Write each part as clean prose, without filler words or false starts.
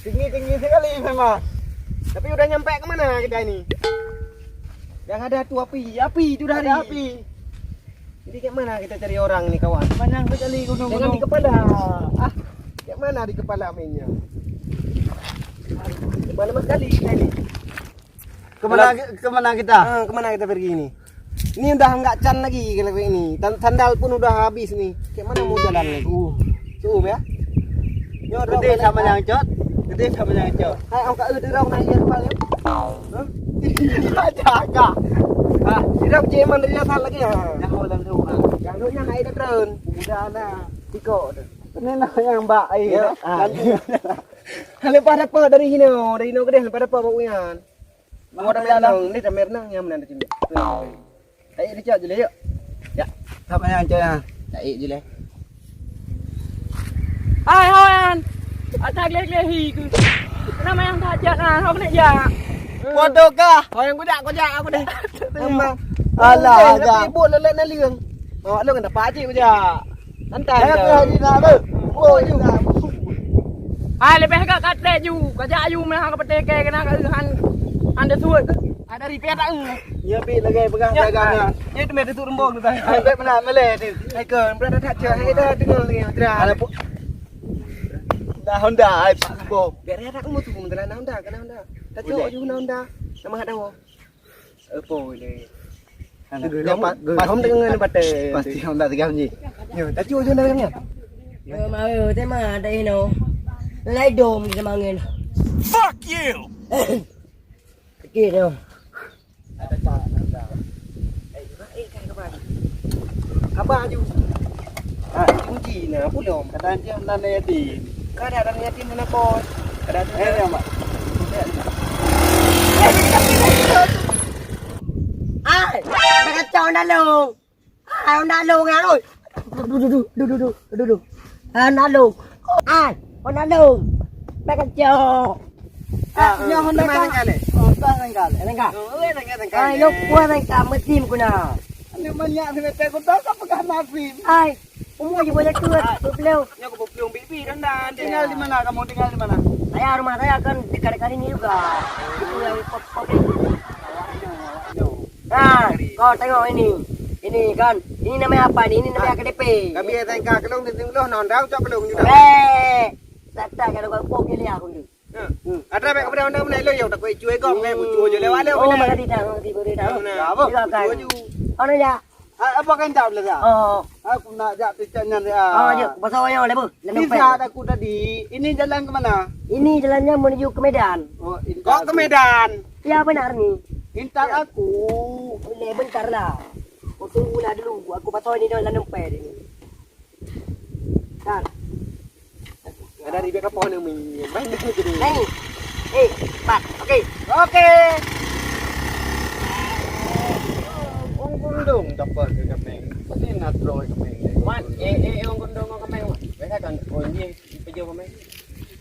Tinggi sekali memang. Tapi udah nyampe ke mana kita ini? Yang ada tuh api itu dari api. Jadi kayak mana kita cari orang nih kawan? Panjang sekali gunung. Jangan di kepala. Kayak mana di kepala mainnya? Kemana sekali kita ini? Kemana kita? Kemana kita pergi ini? Ini udah nggak can lagi kalau ini. Sandal pun udah habis nih. Kayak mana mau jalan nih? Ya. Gede sama yang cot. Gede sama yang cot. Hai, angkat dirau naik ya kepala. Jaga. Dirau jeman dari atas lagi ya. Yang ulang tu. Yang dulunya naik dah drone. Udah ada. Tiko. Ini yang mbak ya. Lepas apa dari sini? Dari sini gede lepas apa bawa mau ada menang, ini ada menang yang mana sini. Ayo dicak je yuk. Ya, sama yang cot ya. Ayo je le. Ai hoan. Atak leh ku. Nama yang tajak nah, kau nak jak. Bodoh kah? Oh yang kuda aku deh. Memang. Alah, agak. Ibu lelek na liang. Awak lu kan dapat aje aja. Santai. Saya pergi nak tu. Oh juga. Ai lebih kat kat ju, kajak ju meh ka pete ke kena ka han de suat. Ada repair tak? Ya pi lagi pegang dagangan. Ya tu tu rembong tu dah. Baik benar meleh tu. Hai ke, berada tak je. Hai dah dengar ni. Ada dah Honda ai Pak Bob. Biar ada kamu tu mentelan Honda kan Honda. Tak cok ju Honda. Nama ada wo. Apa ni? Kamu dengan bate. Pasti Honda 3 biji. Ya, tak cok ju dengannya. Yo mau thế mà đây nó lấy đồm thì mà nghe Fuck you! cái kia đâu Apa ju? Kunci na belum. Kadang dia Honda ni di. Kada ada niatin mana kau? Kada tu. Ya mak. ai mày cái tròn đã lùn ai đã lùn nghe rồi đu đã lùn ai con đã lùn mày cái tròn Ya Honda mana kali? Honda nenggal. nengka Dengan ai lúc qua nengka mới tìm của nào Ini banyak sini aku tahu apa kan Nafin. ai umur juga banyak tuh beliau Ya aku belum bibi dan Tinggal di mana kamu tinggal di mana? saya rumah saya kan dekat-dekat ini juga itu yang pop nah kau tengok ini kan ini namanya apa ini namanya KDP kami ada yang kalau di tengah non rau cok belum juga. tak kalau kau pop ni aku tu Ada baik kepada anda mana lo yang tak kau cuci kau kan cuci je lewat lo. oh makasih tahu Apa? Cuci. oh ni ya Apa kan jawab lah? oh Aku nak jawab tijaknya dia. oh je pasal yang lepas Bisa aku tadi. Ini jalan ke mana? ini jalannya menuju ke Medan Oh, ini. Kau ke Medan. ya benar nih Intar aku. boleh bentar lah kau tunggu lah dulu aku pasal ini dalam dompet ini kan Ada di bawah pohon yang main jadi. Hey, Pat, okey. Okey. Orang kundung dapat ke kemeng. Pasti nak roy kemeng. Wan, orang kundung orang kemeng. Mereka kan orang ni pergi kemeng.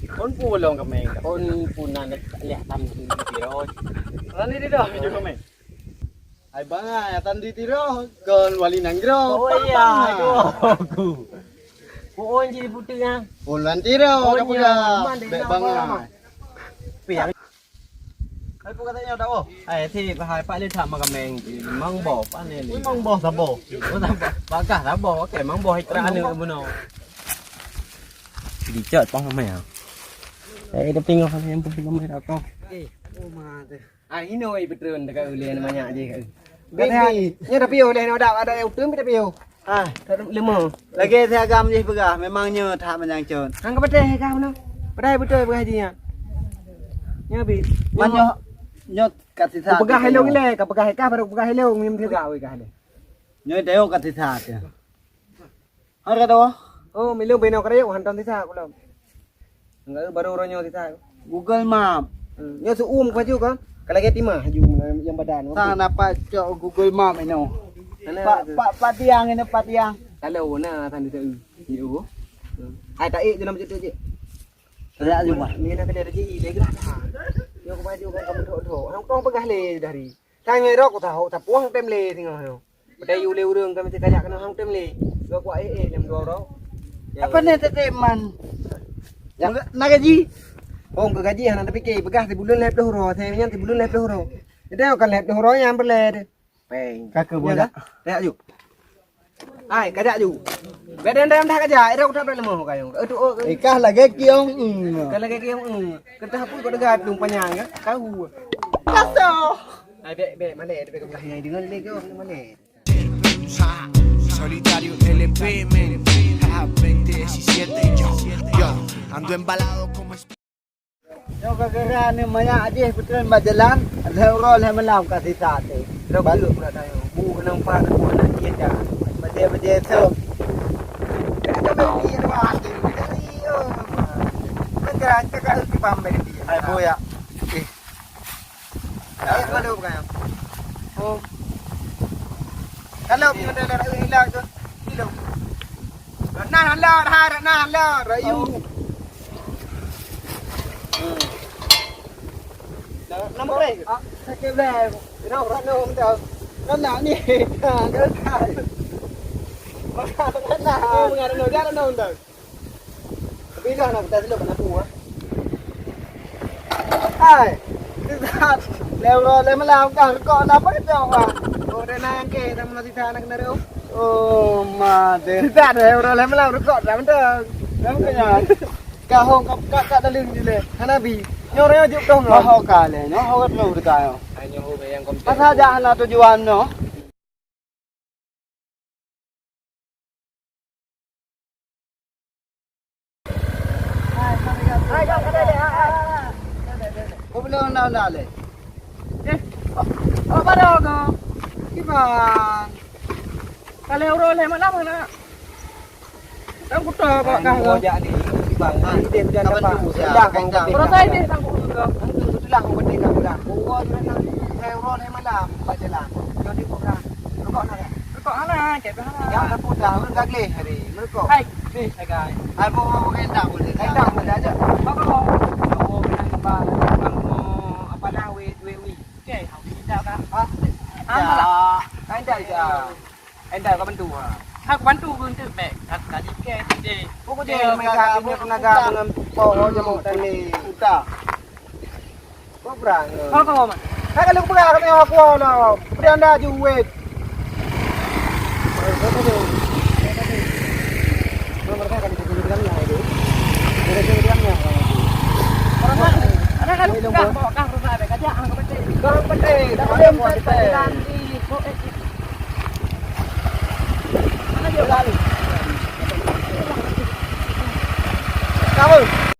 Kon pulang kemeng. Kon punan lihat tam di roy. Rani di dah pergi kemeng. Ai banga ya tandi tiro kon wali nanggro. Oh iya, itu aku. Oh, jadi putihnya. Bulan tiro kamu ya. Baik banga. Piang. Ai pun katanya dah oh. ไอ้ที่พายป้าได้ทำมากระเมงมังบ่อป้าเนี่ย Ini mang boh sabo. ก็ทำปากาแล้วบอกว่าแกมังบ่อให้ตราหนึ่งมันเอาดีเจิดป้องทำไมอ่ะไอ้ตัวปิงเขาเห็นปุ๊บก็ไม่ได้ก็ Oh mate. ไอ้ที่โน่ไปเตือนแต่ก็เรียนมาเนี่ยจีคือ Katanyaเนี่ยtapi oleh ada yang turun tapi ah lima lagi saya agam je pegah memangnya tak panjang jon. hang ke pedai kamu no pedai betul pedai dia nya bi Manyo nyot kat sisa. pegah hello ile ka pegah ka baru pegah hello ngim dia gawe ka le Nyoi deo kat sisa dia. Harga dah. oh milu beno kare hantam tisa aku lam enggak baru ronyo tisa Google Map. nya su baju kan kalau kita timah haju yang badan Sang dapat cok Google Map ini. Pak tiang ini Pak tiang. kalau na tan dia you ai tak je nama je Saya juga. ni nak dia je le gerak yo ko baju kan kamu tho hang tong pegah le dari tanya rok ko tahu ta puang tem le tengah yo bedai yu le urang kami kajak kana hang tem le go ko lem do ro Apa ni teteman? Yang nak gaji? Ong ke gaji hanan tapi ke begah ti bulun lep dah horo the nyan ti bulun lep dah horo. Ida kan lep dah horo yang berle. Peng. Kakak boleh. Dak ju. Ai kajak ju. Beden dam dah kajak ida udah berle moh kayo. Tu Ikah lagi kiong. kalau ke yang kita hapus kau dekat dum panyang kan. Kau. Kaso. Ai be mana be ke belah yang dengan le ke mana. Solitario LP, men. 2017 yo ando embalado como Yo kagara ni maya aje putra bajalan lewrol he malam ka sitate. Balu pula tayo. Bu nang pa ko na dia ja. Baje so. Kita beli ni wah. Iyo. Negara cakap di pambe dia. Ai boya. Ai balu kan. Oh. Kalau kita dah hilang tu. Hilang. Nah lah, rayu. Nama rek. Sakit dah. Kenapa rano kita? Nak ni. Kan. Maka tak oh mengarano dia rano dah. Tapi dah nak kita selalu kena tua. Ai. Tidak. Lewrol he malam ka kok apa kita ah. Oh dah nak ke sama nasi sana kena ro. Oh ma de. Tidak ada orang lain malam rekod dah betul. Lam kanya. Ka hong ka dalung jule. Hanabi. Nyornya juk dong. Ho ka le no ho kat lu ka yo. Hanya ho yang kom. Pasal jalan tujuan no. Hai kau kada le. Ko belum nak le. Apa pada kau? Kiban. Kalau euro le mana mana? Tang kuta kau kah? Ngojak ni bang. Dia berjalan apa? Dah kang dah. Kalau saya ni tang kuta. Itulah aku penting kau dah. Bungo tu nak euro ni malam berjalan. Jadi kau dah. Rekod nak. Kau mana? Cek mana? Yang dah pun dah mereka leh hari. Mereka. Hai, ni saya guys. Ai mau endang boleh. Endang boleh aja. Kau kau. Oh menang apa? Apa dah we. Okey, hau ni dah kah? Ya. Endang je. Endang kau bantu ah. Aku bantu untuk beg. Tadi ke tadi. Pokok je mereka punya tenaga dengan pohon jamu tadi. Uta. Kau berang. Kau kau mana? Hai kalau pergi kami aku lah. Pergi anda juwet. Mereka kan itu dulu kami itu. Mereka itu kami yang. Orang mana? Ada kan kah bawa kah rumah beg aja ang kepete. Kau pete. Dah Dah boleh boleh buat kita pete. jalan di mana dia kali? Kamu.